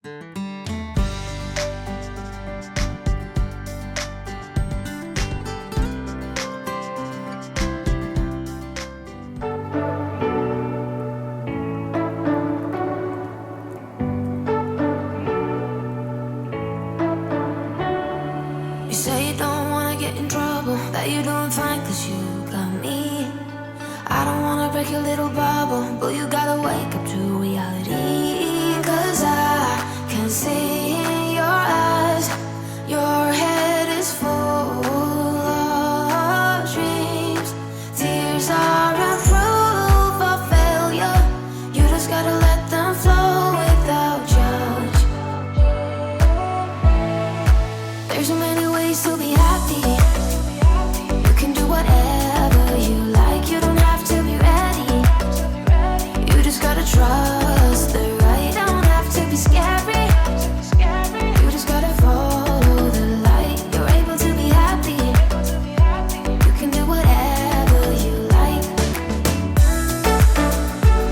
You say you don't wanna get in trouble, that you're doing fine cause you got me. I don't wanna break your little bubble, but you gotta wake up to reality. Cause I can see in your eyes, your head is full of dreams. Tears aren't proof of failure, you just gotta let them flow without judge. There's so many ways to be happy. You can do whatever you like. You don't have to be ready. You just gotta trust the right. Don't have to be scary. You just gotta follow the light. You're able to be happy. You can do whatever you like.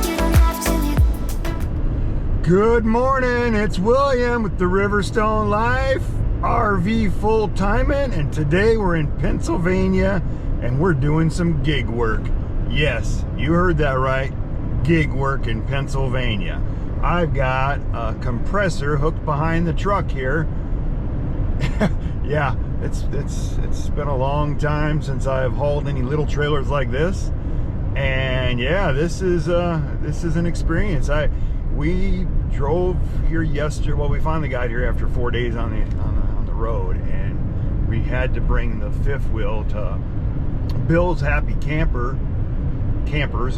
You don't have to be. Good morning, it's William with the Riverstone Life RV full-timing, and today we're in Pennsylvania and we're doing some gig work. Yes, you heard that right, gig work in Pennsylvania. I've got a compressor hooked behind the truck here. Yeah, it's been a long time since I've hauled any little trailers like this, and yeah, this is an experience. We drove here yesterday. Well, we finally got here after 4 days on the road, and we had to bring the fifth wheel to Bill's Happy Campers,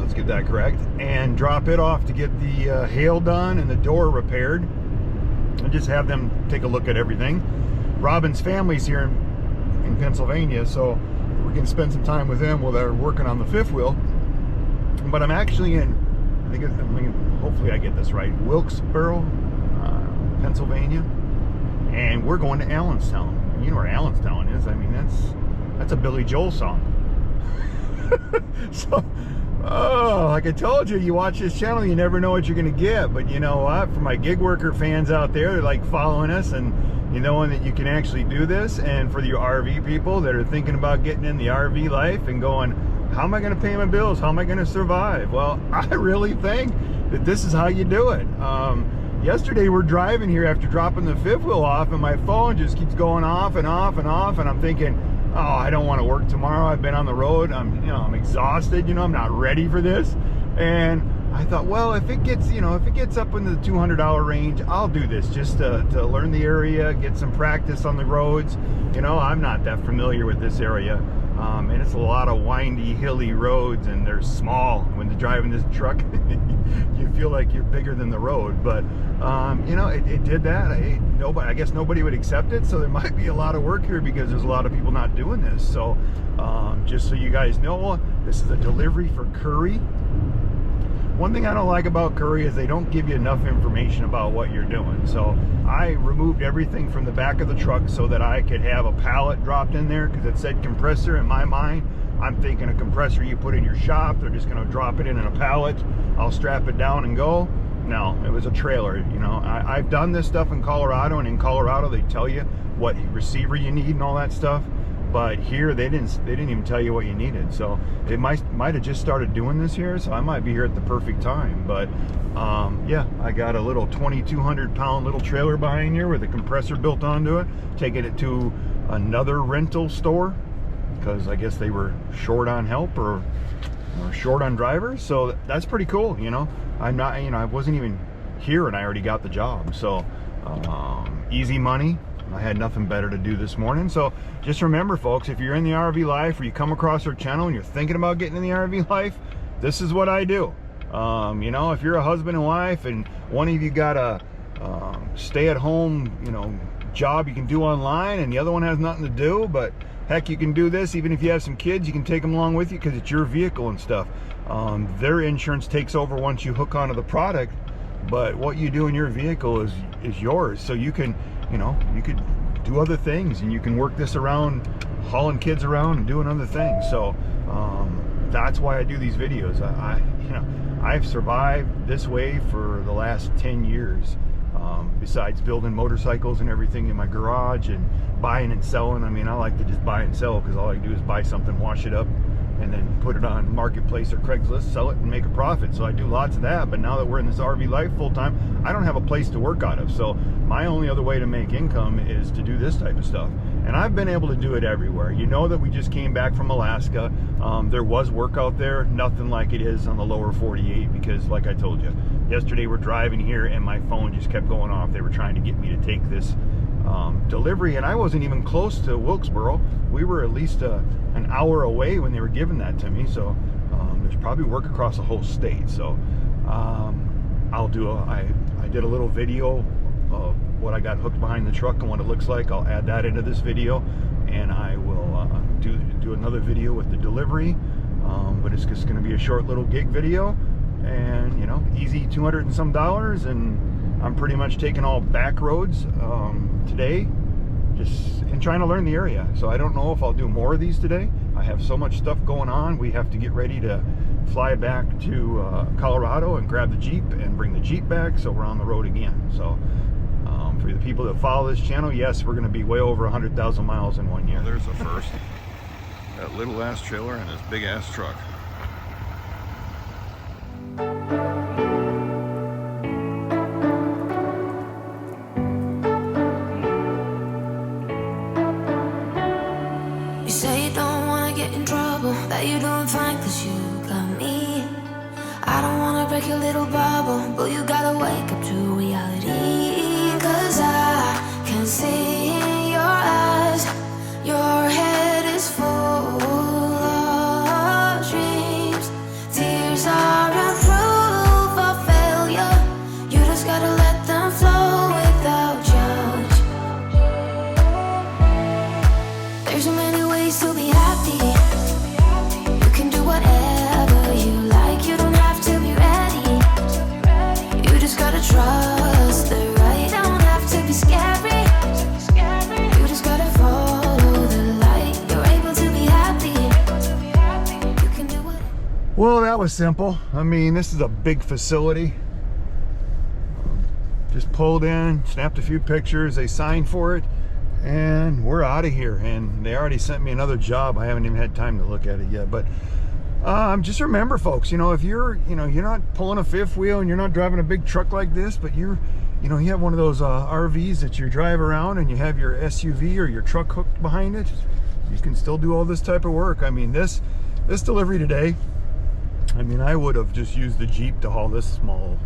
let's get that correct, and drop it off to get the hail done and the door repaired, and just have them take a look at everything. Robin's family's here in Pennsylvania, so we can spend some time with them while they're working on the fifth wheel. But I'm actually in, hopefully I get this right, Wilkesboro, Pennsylvania, and we're going to Allenstown. You know where Allenstown is. I mean, that's a Billy Joel song. So, like I told you, you watch this channel, you never know what you're going to get. But you know what? For my gig worker fans out there, they're like following us and you knowing that you can actually do this. And for the RV people that are thinking about getting in the RV life and going, how am I going to pay my bills? How am I going to survive? Well, I really think that this is how you do it. Yesterday we're driving here after dropping the fifth wheel off, and my phone just keeps going off and off and off, and I'm thinking, oh, I don't want to work tomorrow. I've been on the road. I'm exhausted. I'm not ready for this. And I thought, well, if it gets up into the $200 range, I'll do this just to learn the area, get some practice on the roads. I'm not that familiar with this area. And it's a lot of windy, hilly roads, and they're small. When you're driving this truck, you feel like you're bigger than the road. But it did that. I guess nobody would accept it, so there might be a lot of work here because there's a lot of people not doing this. So just so you guys know, this is a delivery for CURRI. One thing I don't like about CURRI is they don't give you enough information about what you're doing. So I removed everything from the back of the truck so that I could have a pallet dropped in there, because it said compressor. In my mind, I'm thinking a compressor you put in your shop. They're just going to drop it in a pallet. I'll strap it down and go. No, it was a trailer. I've done this stuff in Colorado, and in Colorado they tell you what receiver you need and all that stuff. But here they didn't even tell you what you needed. So they might have just started doing this here, so I might be here at the perfect time. But yeah, I got a little 2,200 pound little trailer behind here with a compressor built onto it, taking it to another rental store because I guess they were short on help or short on drivers. So that's pretty cool. I'm not, I wasn't even here and I already got the job. So easy money. I had nothing better to do this morning. So just remember, folks, if you're in the RV life or you come across our channel and you're thinking about getting in the RV life, this is what I do. If you're a husband and wife and one of you got a stay-at-home job you can do online and the other one has nothing to do, but heck, you can do this. Even if you have some kids, you can take them along with you because it's your vehicle and stuff. Their insurance takes over once you hook onto the product, but what you do in your vehicle is yours. So you can you could do other things, and you can work this around hauling kids around and doing other things. So that's why I do these videos. I've survived this way for the last 10 years. besides building motorcycles and everything in my garage and buying and selling. I mean, I like to just buy and sell because all I do is buy something, wash it up, and then put it on Marketplace or Craigslist, sell it, and make a profit. So I do lots of that. But now that we're in this RV life full time, I don't have a place to work out of. So my only other way to make income is to do this type of stuff. And I've been able to do it everywhere. You know that we just came back from Alaska. There was work out there, nothing like it is on the lower 48, because like I told you, yesterday we're driving here and my phone just kept going off. They were trying to get me to take this delivery, and I wasn't even close to Wilkesboro. We were at least an hour away when they were giving that to me. So there's probably work across the whole state. So I did a little video of what I got hooked behind the truck and what it looks like. I'll add that into this video, and I will do another video with the delivery, but it's just going to be a short little gig video, and you know, easy $200 and some, and I'm pretty much taking all back roads today, just in trying to learn the area. So I don't know if I'll do more of these today. I have so much stuff going on. We have to get ready to fly back to Colorado and grab the Jeep and bring the Jeep back, so we're on the road again. So for the people that follow this channel, yes, we're going to be way over 100,000 miles in 1 year. There's the first. That little ass trailer and this big ass truck. You say you don't wanna get in trouble, that you're doing fine cause you got me. I don't wanna break your little bubble, but you gotta wake up to reality. Cause I can see in your eyes, your head is full of dreams. Tears are a proof of failure, you just gotta let them flow without judge. There's so many ways to be happy, you can do whatever you like, you don't have to be ready, you just gotta trust the right, don't have to be scary, you just gotta follow the light, you're able to be happy, you can do whatever. Well, that was simple. I mean, this is a big facility. Just pulled in, snapped a few pictures, they signed for it, and we're out of here. And they already sent me another job. I haven't even had time to look at it yet. But just remember, folks, you know, if you're not pulling a fifth wheel and you're not driving a big truck like this, but you have one of those RVs that you drive around and you have your SUV or your truck hooked behind it, you can still do all this type of work. I mean, this delivery today, I mean, I would have just used the Jeep to haul this small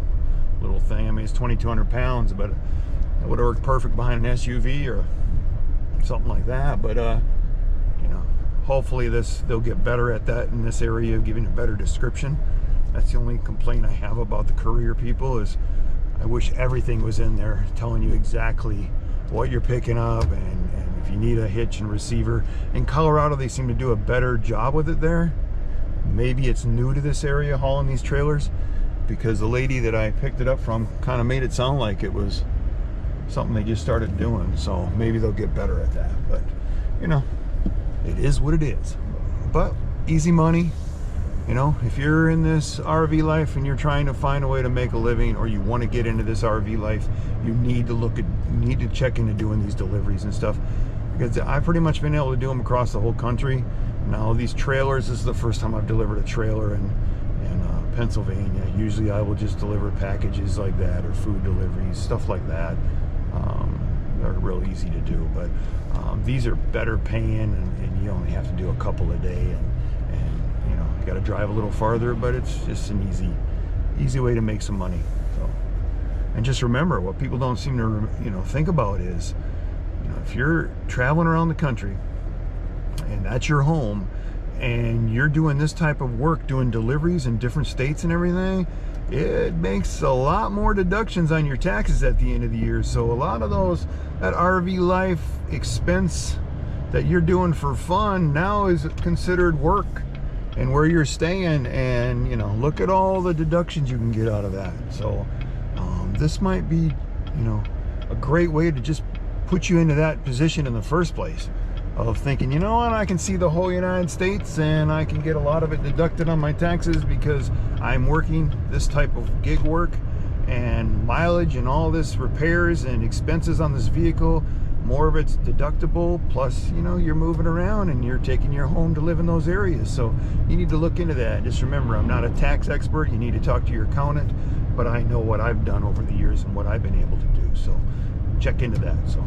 little thing. I mean, it's 2,200 pounds, but it would have worked perfect behind an SUV or something like that. But you know, hopefully they'll get better at that in this area, giving a better description. That's the only complaint I have about the courier people, is I wish everything was in there telling you exactly what you're picking up, and if you need a hitch and receiver. In Colorado, they seem to do a better job with it there. Maybe it's new to this area, hauling these trailers, because the lady that I picked it up from kind of made it sound like it was something they just started doing. So maybe they'll get better at that. But you know, it is what it is. But easy money. You know, if you're in this RV life and you're trying to find a way to make a living, or you want to get into this RV life, you need to check into doing these deliveries and stuff, because I've pretty much been able to do them across the whole country. Now these trailers, this is the first time I've delivered a trailer in Pennsylvania. Usually I will just deliver packages like that, or food deliveries, stuff like that. They're real easy to do, but these are better paying, and you only have to do a couple a day, and you know, you got to drive a little farther, but it's just an easy way to make some money. So, and just remember, what people don't seem to think about is, if you're traveling around the country and that's your home, and you're doing this type of work, doing deliveries in different states and everything, it makes a lot more deductions on your taxes at the end of the year. So a lot of that RV life expense that you're doing for fun now is considered work, and where you're staying, and look at all the deductions you can get out of that. So this might be a great way to just put you into that position in the first place, of thinking, you know what, I can see the whole United States, and I can get a lot of it deducted on my taxes because I'm working this type of gig work, and mileage and all this repairs and expenses on this vehicle, more of it's deductible, plus, you know, you're moving around and you're taking your home to live in those areas. So you need to look into that. Just remember, I'm not a tax expert. You need to talk to your accountant, but I know what I've done over the years and what I've been able to do. So check into that. So